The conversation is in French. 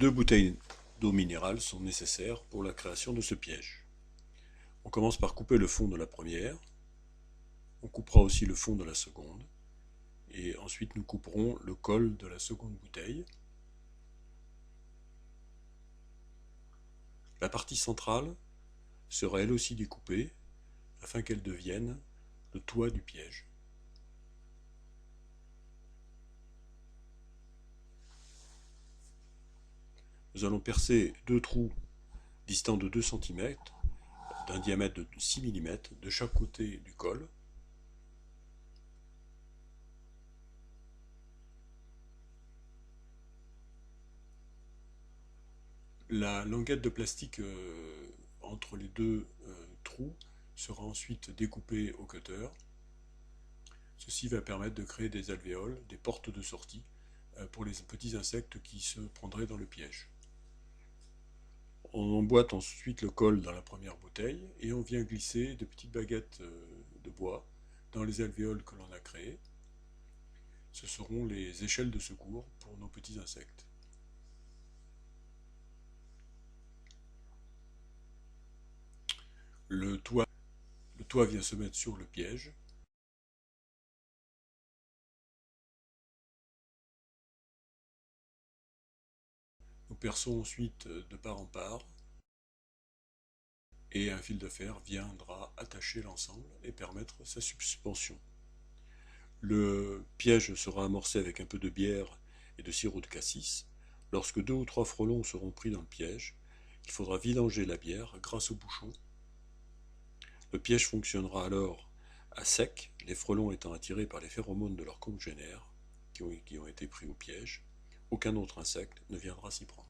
Deux bouteilles d'eau minérale sont nécessaires pour la création de ce piège. On commence par couper le fond de la première, on coupera aussi le fond de la seconde, et ensuite nous couperons le col de la seconde bouteille. La partie centrale sera elle aussi découpée afin qu'elle devienne le toit du piège. Nous allons percer deux trous distants de 2 cm, d'un diamètre de 6 mm de chaque côté du col. La languette de plastique entre les deux trous sera ensuite découpée au cutter. Ceci va permettre de créer des alvéoles, des portes de sortie pour les petits insectes qui se prendraient dans le piège. On emboîte ensuite le col dans la première bouteille et on vient glisser de petites baguettes de bois dans les alvéoles que l'on a créées. Ce seront les échelles de secours pour nos petits insectes. Le toit vient se mettre sur le piège. Nous perçons ensuite de part en part et un fil de fer viendra attacher l'ensemble et permettre sa suspension. Le piège sera amorcé avec un peu de bière et de sirop de cassis. Lorsque 2 ou 3 frelons seront pris dans le piège, il faudra vidanger la bière grâce au bouchon. Le piège fonctionnera alors à sec, les frelons étant attirés par les phéromones de leurs congénères qui ont été pris au piège. Aucun autre insecte ne viendra s'y prendre.